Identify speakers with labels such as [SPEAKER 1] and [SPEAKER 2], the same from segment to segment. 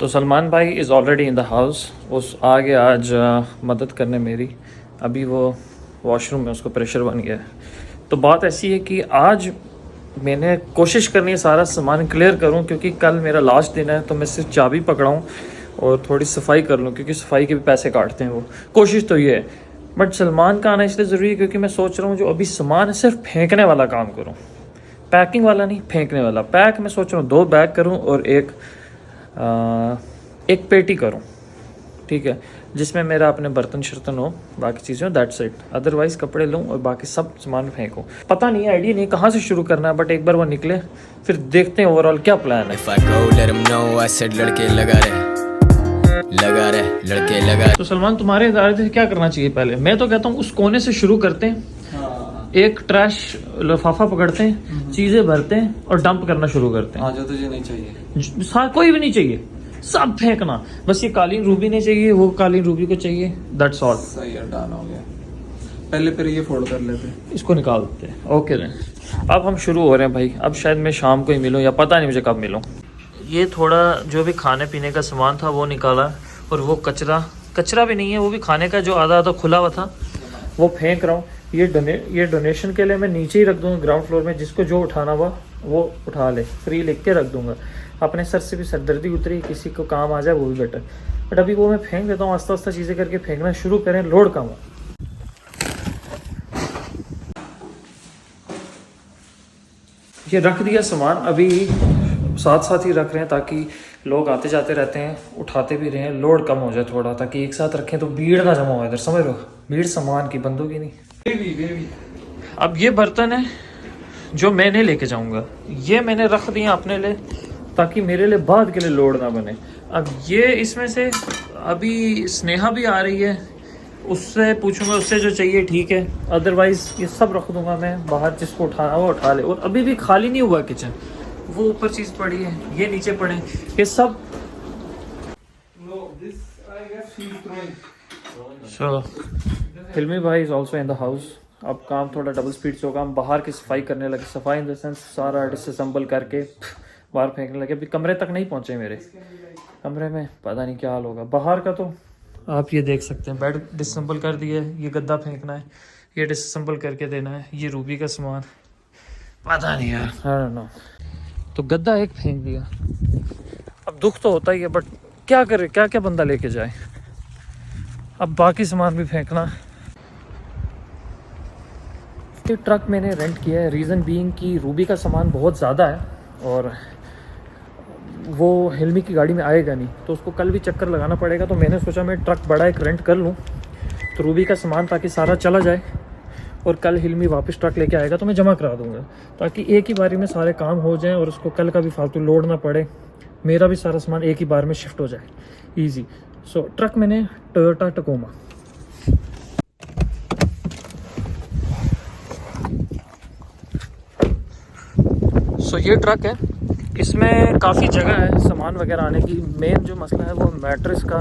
[SPEAKER 1] तो सलमान भाई is already in the house. उस आ गया आज मदद करने मेरी। अभी वो वॉशरूम में, उसको प्रेशर बन गया है। तो बात ऐसी है कि आज मैंने कोशिश करनी है सारा सामान क्लियर करूं, क्योंकि कल मेरा लास्ट दिन है। तो मैं सिर्फ चाबी पकड़ाऊं और थोड़ी सफाई कर लूं, क्योंकि सफाई के भी पैसे काटते हैं वो। कोशिश तो ये है, बट सलमान का आना इसलिए ज़रूरी है क्योंकि मैं सोच रहा हूँ जो अभी सामान है सिर्फ फेंकने वाला काम करूँ, पैकिंग वाला नहीं, फेंकने वाला। पैक मैं सोच रहा हूँ 2 बैग करूँ और एक पेटी करूँ, ठीक है, जिसमें मेरा अपने बर्तन शर्तन हो, बाकी चीज़ें हो, दैट्स इट। अदरवाइज़ कपड़े लूँ और बाकी सब सामान फेंकूँ। पता नहीं, आइडिया नहीं कहाँ से शुरू करना है, बट एक बार वो निकले फिर देखते हैं ओवरऑल क्या प्लान है। तो सलमान, तुम्हारे इदारे से क्या करना चाहिए पहले? मैं तो कहता हूँ उस कोने से शुरू करते हैं, एक ट्रैश लिफाफा पकड़ते हैं, चीज़ें भरते हैं और डंप करना शुरू करते हैं।
[SPEAKER 2] जो तुझे नहीं चाहिए,
[SPEAKER 1] कोई भी नहीं चाहिए, सब फेंकना। बस ये कालीन रूबी नहीं चाहिए, वो कालीन रूबी को चाहिए, दैट्स ऑल।
[SPEAKER 2] सही है, डन हो गया। पहले फिर ये फोल्ड कर लेते हैं,
[SPEAKER 1] इसको निकाल देते हैं। ओके देन, अब हम शुरू हो रहे हैं भाई। अब शायद मैं शाम को ही मिलूँ या पता नहीं मुझे कब मिलूँ। ये थोड़ा जो भी खाने पीने का सामान था वो निकाला, और वो कचरा भी नहीं है, वो भी खाने का जो आधा आधा खुला हुआ था वो फेंक रहा हूँ। ये डोनेशन के लिए मैं नीचे ही रख दूँगा ग्राउंड फ्लोर में, जिसको जो उठाना हुआ वो उठा ले, फ्री लिख के रख दूँगा। अपने सर से भी सरदर्दी उतरी, किसी को काम आ जाए वो भी बेटर। बट अभी वो मैं फेंक देता हूँ, आस्ता आस्ता चीज़ें करके फेंकना शुरू करें, लोड कम हो। ये रख दिया सामान, अभी साथ साथ ही रख रहे हैं ताकि लोग आते जाते रहते हैं, उठाते भी रहे हैं, लोड कम हो जाए थोड़ा, ताकि एक साथ रखें तो भीड़ ना जमा हो इधर, समझ लो, भीड़ सामान की, बंदों की नहीं। अब ये बर्तन है जो मैंने लेके जाऊंगा, ये मैंने रख दिया अपने लिए ताकि मेरे लिए बाद के लिए लोड ना बने। अब ये इसमें से अभी स्नेहा भी आ रही है, उससे पूछूंगा, उससे जो चाहिए ठीक है, अदरवाइज़ ये सब रख दूंगा मैं बाहर, जिसको उठाना वो उठा ले। और अभी भी खाली नहीं हुआ किचन, वो ऊपर चीज़ पड़ी है, ये नीचे पड़े, ये सब। सो हिलमी भाई is also in the house. अब काम थोड़ा डबल स्पीड से होगा, हम बाहर की सफाई करने लगे। सफाई इन द सेंस सारा डिसअसेंबल करके बाहर फेंकने लगे। अभी कमरे तक नहीं पहुंचे, मेरे कमरे में पता नहीं क्या हाल होगा। बाहर का तो आप ये देख सकते हैं, बेड डिसअसेंबल कर दिया है, ये गद्दा फेंकना है, ये डिसअसेंबल करके देना है, ये रूबी का सामान, पता नहीं यार, आई डोंट नो। तो गद्दा एक फेंक दिया। अब दुख तो होता ही है, बट क्या करे, क्या क्या बंदा लेके जाए। अब बाकी सामान भी फेंकना। ये ट्रक मैंने रेंट किया है, रीज़न बीइंग कि रूबी का सामान बहुत ज़्यादा है और वो हिलमी की गाड़ी में आएगा नहीं, तो उसको कल भी चक्कर लगाना पड़ेगा। तो मैंने सोचा मैं ट्रक बड़ा एक रेंट कर लूँ, तो रूबी का सामान ताकि सारा चला जाए, और कल हिलमी वापस ट्रक लेके आएगा तो मैं जमा करा दूँगा, ताकि एक ही बारी में सारे काम हो जाएं और उसको कल का भी फालतू लोड ना पड़े, मेरा भी सारा सामान एक ही बार में शिफ्ट हो जाए, ईजी। सो ट्रक मैंने टोयोटा टकोमा। सो ये ट्रक है, इसमें काफ़ी जगह है सामान वगैरह आने की। मेन जो मसला है वो मैट्रेस का,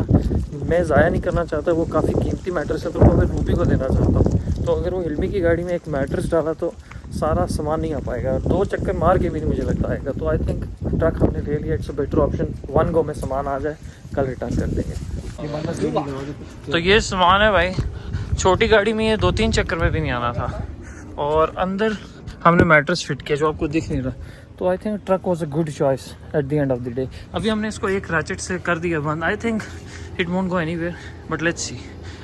[SPEAKER 1] मैं ज़ाया नहीं करना चाहता, वो काफ़ी कीमती मैट्रेस है, तो वो मैं रूबी को देना चाहता हूँ। तो अगर वो हिलमी की गाड़ी में एक मैट्रेस डाला तो सारा सामान नहीं आ पाएगा, 2 चक्कर मार के भी नहीं मुझे लगता आएगा। तो आई थिंक ट्रक हमने ले लिया, इट्स अ बेटर ऑप्शन। 1 गो में सामान आ जाए, कल रिटर्न कर देंगे। तो ये सामान है भाई, छोटी गाड़ी में ये 2-3 चक्कर में भी नहीं आना था, और अंदर हमने मैट्रेस फिट किया जो आपको दिख नहीं रहा। तो I think truck was a good choice at the end of the day. अभी हमने इसको एक रैचेट से कर दिया बंद। I think it won't go anywhere, but let's see.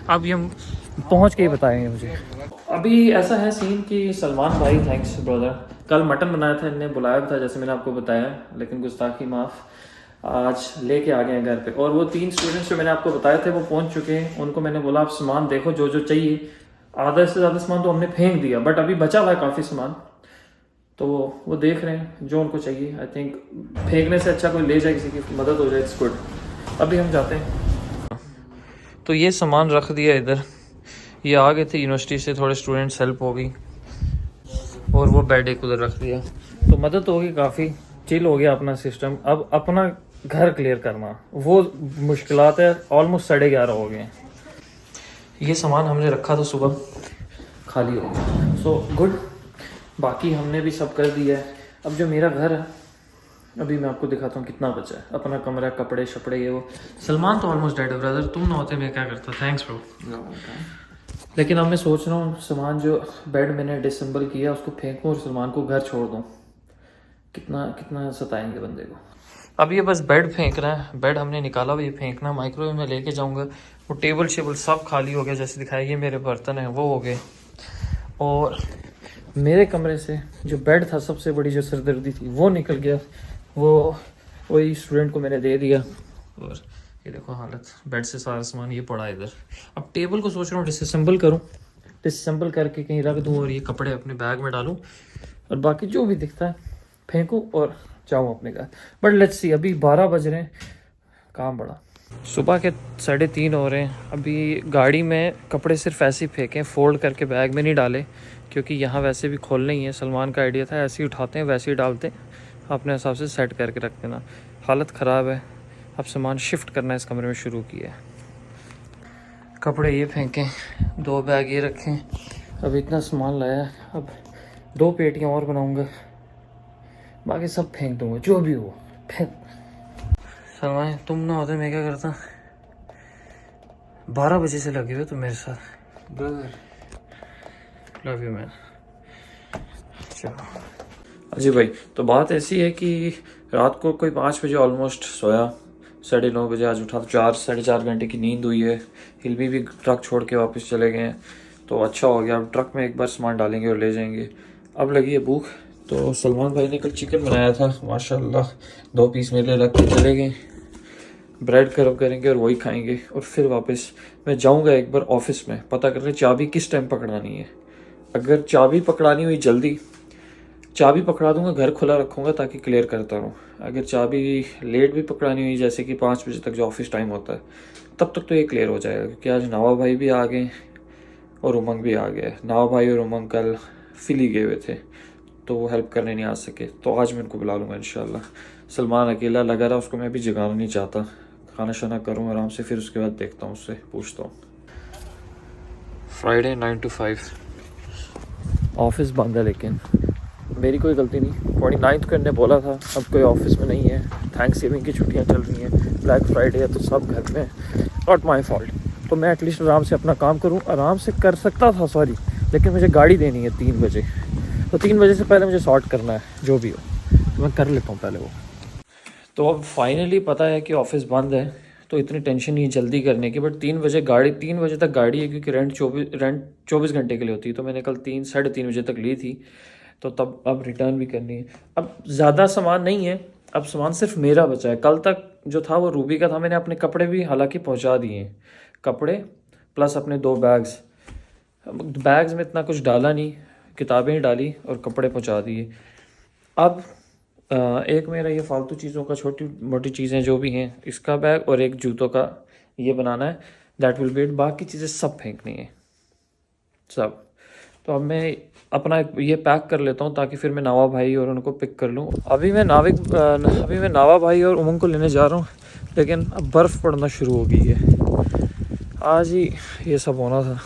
[SPEAKER 1] अब ये हम पहुंच के ही बताएंगे मुझे। अभी ऐसा है सीन कि सलमान भाई, थैंक्स ब्रदर, कल मटन बनाया था, इन्हें बुलाया था जैसे मैंने आपको बताया, लेकिन गुस्ताखी माफ़, आज लेके आ गए हैं घर पे। और वो 3 स्टूडेंट्स जो मैंने आपको बताए थे वो पहुँच चुके हैं। उनको मैंने बोला आप सामान देखो जो जो चाहिए, आधा से ज़्यादा सामान तो हमने फेंक दिया, बट अभी बचा हुआ है काफ़ी सामान, तो वो देख रहे हैं जो उनको चाहिए। आई थिंक फेंकने से अच्छा कोई ले जाए, किसी की मदद हो जाए, इट्स गुड। अभी हम जाते हैं। तो ये सामान रख दिया इधर, ये आ गए थे यूनिवर्सिटी से, थोड़े स्टूडेंट्स हेल्प हो गई, और वो बेड एक उधर रख दिया, तो मदद होगी, काफ़ी चिल हो गया अपना सिस्टम। अब अपना घर क्लियर करना वो मुश्किलात है, ऑलमोस्ट 11:30 हो गए। ये सामान हमने रखा था सुबह, खाली हो गया, सो गुड। बाकी हमने भी सब कर दिया है। अब जो मेरा घर है अभी मैं आपको दिखाता हूँ कितना बचा है। अपना कमरा, कपड़े शपड़े, ये वो। सलमान तो ऑलमोस्ट डेड है ब्रदर, तुम ना होते मैं क्या करता। Thanks bro. लेकिन अब मैं सोच रहा हूँ सामान जो बेड मैंने डिसम्बल किया उसको फेंकूँ और सलमान को घर छोड़ दूँ। कितना कितना सताएंगे बंदे को। अब ये बस बेड फेंकना है, बेड हमने निकाला हुआ, ये फेंकना। माइक्रोवेव में लेके जाऊँगा। वो टेबल शेबल सब खाली हो गया, जैसे दिखाया। ये मेरे बर्तन हैं वो हो गए। और मेरे कमरे से जो बेड था, सबसे बड़ी जो सरदर्दी थी वो निकल गया। वो वही स्टूडेंट को मैंने दे दिया। और ये देखो हालत, बेड से सारा सामान ये पड़ा है इधर। अब टेबल को सोच रहा हूँ डिसअसेंबल करूँ, डिसअसेंबल करके कहीं रख दूँ और ये कपड़े अपने बैग में डालूँ और बाकी जो भी दिखता है फेंकूँ और जाऊँ अपने घर। बट लेट्स सी, अभी 12 बज रहे हैं, काम बड़ा। सुबह के 3:30 हो रहे हैं। अभी गाड़ी में कपड़े सिर्फ ऐसे ही फेंके, फोल्ड करके बैग में नहीं डाले, क्योंकि यहाँ वैसे भी खोलना ही है। सलमान का आइडिया था ऐसे ही उठाते हैं वैसे ही डालते हैं, अपने हिसाब से सेट करके रख देना। हालत ख़राब है, अब सामान शिफ्ट करना इस कमरे में शुरू किया है। कपड़े ये फेंकें, 2 बैग ये रखें। अब इतना सामान लाया है, अब 2 पेटियाँ और बनाऊँगा, बाकी सब फेंक दूँगा जो भी हो फेंक। सलमान तुम ना होते मैं क्या करता। 12 बजे से लगे हुए तुम मेरे साथ।
[SPEAKER 2] Brother
[SPEAKER 1] love you man. चलो अजी भाई, तो बात ऐसी है कि रात को कोई 5 बजे ऑलमोस्ट सोया, 9:30 बजे आज उठा, तो 4-4.5 घंटे की नींद हुई है। हिलवी भी ट्रक छोड़ के वापस चले गए हैं, तो अच्छा हो गया। अब ट्रक में एक बार सामान डालेंगे और ले जाएंगे। अब लगी है भूख, तो सलमान भाई ने कल चिकन बनाया था माशाल्लाह, 2 पीस मेरे लिए रख के चले गए। ब्रेड गर्म करेंगे और वही खाएंगे और फिर वापस मैं जाऊंगा एक बार ऑफिस में पता करने चाबी किस टाइम पकड़ानी है। अगर चाबी पकड़ानी हुई जल्दी, चाबी पकड़ा दूंगा, घर खुला रखूंगा ताकि क्लियर करता रहूँ। अगर चाबी लेट भी पकड़ानी हुई, जैसे कि 5 बजे तक जो ऑफिस टाइम होता है, तब तक तो ये क्लियर हो जाएगा, क्योंकि आज नवा भाई भी आ गए और उमंग भी आ गया। नवा भाई और उमंग कल फिली गए हुए थे, तो वो हेल्प करने नहीं आ सके, तो आज मैं उनको बुला लूँगा इंशाल्लाह। सलमान अकेला लगा रहा, उसको मैं भी जगाना नहीं चाहता। खाना शाना करूँ आराम से, फिर उसके बाद देखता हूँ, उससे पूछता हूँ। फ्राइडे 9 to 5 ऑफिस बंद है, लेकिन मेरी कोई गलती नहीं। 29 को इन्होंने बोला था, अब कोई ऑफिस में नहीं है। थैंक्स गिविंग की छुट्टियाँ चल रही हैं, ब्लैक फ्राइडे है, तो सब घर में। नॉट माई फॉल्ट, तो मैं एटलीस्ट आराम से अपना काम करूँ। आराम से कर सकता था सॉरी, लेकिन मुझे गाड़ी देनी है 3 बजे, तो 3 बजे से पहले मुझे सॉर्ट करना है जो भी हो, तो मैं कर लेता हूँ पहले वो। तो अब फाइनली पता है कि ऑफिस बंद है, तो इतनी टेंशन नहीं जल्दी करने की। बट 3 बजे गाड़ी, 3 बजे तक गाड़ी है, क्योंकि रेंट 24 घंटे के लिए होती है। तो मैंने कल 3-3:30 बजे तक ली थी, तो तब अब रिटर्न भी करनी है। अब ज़्यादा सामान नहीं है, अब सामान सिर्फ मेरा बचा है। कल तक जो था वो रूबी का था। मैंने अपने कपड़े भी हालांकि पहुंचा दिए हैं, कपड़े प्लस अपने 2 बैग्स में इतना कुछ डाला नहीं, किताबें ही डाली और कपड़े पहुंचा दिए। अब एक मेरा ये फालतू चीज़ों का, छोटी मोटी चीज़ें जो भी हैं, इसका बैग और एक जूतों का ये बनाना है, दैट विल वेट। बाकी चीज़ें सब फेंकनी है सब। तो अब मैं अपना ये पैक कर लेता हूँ, ताकि फिर मैं नावा भाई और उनको पिक कर लूँ। अभी मैं नावा भाई और उमंग को लेने जा रहा हूँ, लेकिन अब बर्फ़ पड़ना शुरू हो गई है। आज ही ये सब होना था,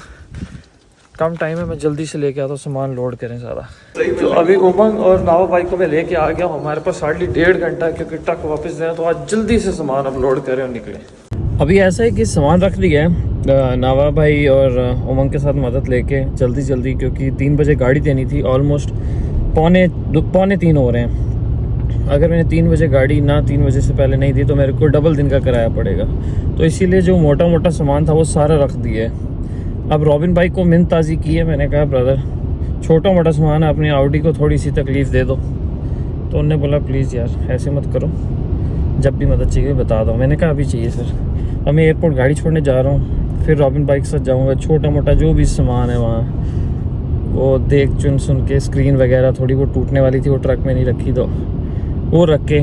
[SPEAKER 1] कम टाइम है, मैं जल्दी से लेके आता हूँ, सामान लोड करें सारा। तो अभी उमंग और नावा भाई को मैं लेके आ गया हूँ। हमारे पास हार्डली 1.5 घंटा है, क्योंकि ट्रक वापस देना, तो आज जल्दी से सामान अब लोड करें और निकले। अभी ऐसा है कि सामान रख दिया है, नावा भाई और उमंग के साथ मदद लेके जल्दी, क्योंकि 3 बजे गाड़ी देनी थी। ऑलमोस्ट पौने 3 हो रहे हैं। अगर मैंने 3 बजे गाड़ी 3 बजे से पहले नहीं दी, तो मेरे को डबल दिन का किराया पड़ेगा। तो इसीलिए जो मोटा मोटा सामान था वो सारा रख दिया है। अब रॉबिन भाई को मिन्नत ताज़ी की है, मैंने कहा ब्रदर छोटा मोटा सामान है, अपनी आउडी को थोड़ी सी तकलीफ़ दे दो। तो उन्होंने बोला प्लीज़ यार ऐसे मत करो, जब भी मदद चाहिए बता दो। मैंने कहा अभी चाहिए सर। अब मैं एयरपोर्ट गाड़ी छोड़ने जा रहा हूँ, फिर रॉबिन भाई के साथ जाऊँगा। छोटा मोटा जो भी सामान है वहाँ, वो देख चुन सुन के, स्क्रीन वगैरह थोड़ी वो टूटने वाली थी, वो ट्रक में नहीं रखी, तो वो रख के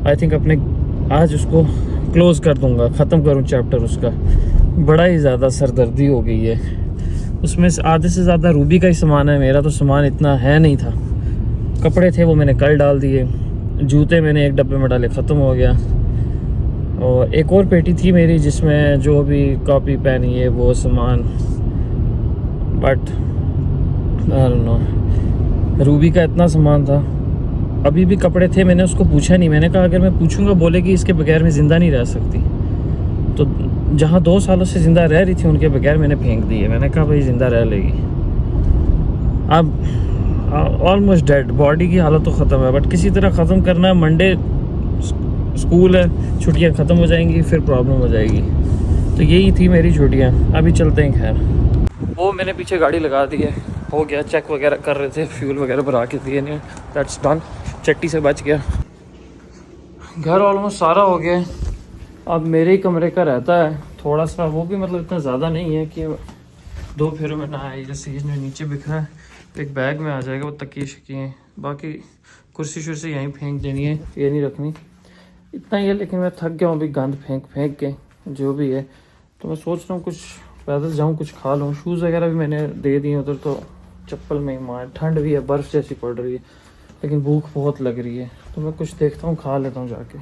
[SPEAKER 1] आई थिंक अपने आज उसको क्लोज़ कर दूँगा, ख़त्म करूँ चैप्टर उसका। बड़ा ही ज़्यादा सरदर्दी हो गई है। उसमें आधे से ज़्यादा रूबी का ही सामान है, मेरा तो सामान इतना है नहीं था। कपड़े थे वो मैंने कल डाल दिए, जूते मैंने एक डब्बे में डाले, ख़त्म हो गया। और एक और पेटी थी मेरी जिसमें जो भी कॉपी पेन ये वो सामान, but I don't know, Ruby का इतना सामान था अभी भी कपड़े थे, मैंने उसको पूछा नहीं। मैंने कहा अगर मैं पूछूंगा बोलेगी इसके बगैर मैं ज़िंदा नहीं रह सकती। तो जहाँ 2 सालों से ज़िंदा रह रही थी उनके बगैर मैंने फेंक दी है। मैंने कहा भाई ज़िंदा रह लेगी। अब ऑलमोस्ट डेड, बॉडी की हालत तो ख़त्म है, बट किसी तरह ख़त्म करना है। मंडे स्कूल है, छुट्टियाँ ख़त्म हो जाएंगी, फिर प्रॉब्लम हो जाएगी। तो यही थी मेरी छुट्टियाँ। अभी चलते हैं। खैर वो मैंने पीछे गाड़ी लगा दी है, हो गया। चेक वगैरह कर रहे थे, फ्यूल वगैरह भरा के दिए नहीं, दैट्स डन। चट्टी से बच गया। घर ऑलमोस्ट सारा हो गया। अब मेरे ही कमरे का रहता है थोड़ा सा, वो भी मतलब इतना ज़्यादा नहीं है कि 2 फेरों में ना आए। जैसे इसमें नीचे बिखरा है, एक बैग में आ जाएगा वो तकिए शकिए। बाकी कुर्सी शुर्सी यहीं फेंक देनी है, ये नहीं रखनी। इतना ही है, लेकिन मैं थक गया हूँ अभी गंद फेंक फेंक के जो भी है। तो मैं सोच रहा हूँ कुछ पैदल जाऊँ, कुछ खा लूँ। शूज़ वगैरह भी मैंने दे दिए उधर, तो चप्पल में ही मार। ठंड भी है, बर्फ़ जैसी पड़ रही है, लेकिन भूख बहुत लग रही है। तो मैं कुछ देखता हूँ, खा लेता हूँ जाके।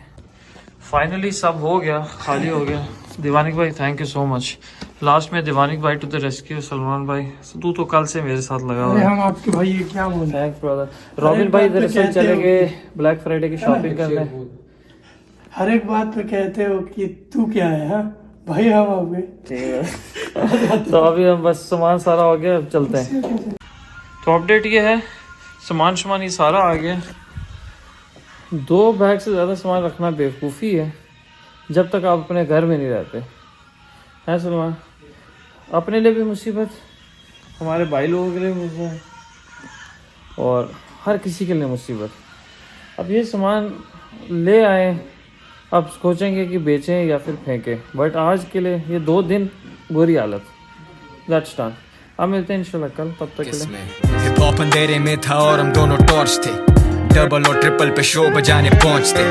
[SPEAKER 1] फाइनली सब हो गया, खाली हो गया। दीवानिक भाई thank you so much. Last में दीवानिक भाई टू द रेस्क्यू। सलमान भाई तू तो कल से मेरे साथ लगा हुआ है।
[SPEAKER 3] हम आपके भाई ये क्या बोल रहे हैं?
[SPEAKER 1] Thanks brother. रॉबिन भाई दरअसल चले गए ब्लैक फ्राइडे की शॉपिंग करने।
[SPEAKER 3] हर एक बात पे कहते हो कि तू क्या है, हाँ भाई हम हो गए।
[SPEAKER 1] तो अभी हम बस सामान सारा हो गया, अब चलते हैं। तो अपडेट ये है, सामान ये सारा आ गया। 2 बैग से ज़्यादा सामान रखना बेवकूफ़ी है जब तक आप अपने घर में नहीं रहते हैं। सलमान, अपने लिए भी मुसीबत, हमारे भाई लोगों के लिए भी मुसीबत, और हर किसी के लिए मुसीबत। अब ये सामान ले आए, अब सोचेंगे कि बेचें या फिर फेंकें, बट आज के लिए ये 2 दिन बुरी हालत। That's done. अब मिलते हैं इंशाल्लाह कल, तब तक के लिए।
[SPEAKER 4] हिप हॉप अंधेरे में था और हम दोनों टॉर्च थे, डबल और ट्रिपल पे शो बजाने पहुंचते।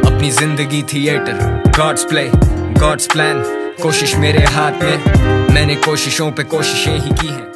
[SPEAKER 4] अपनी जिंदगी theatre, God's play God's plan, कोशिश मेरे हाथ में, मैंने कोशिशों पे कोशिशें ही की हैं।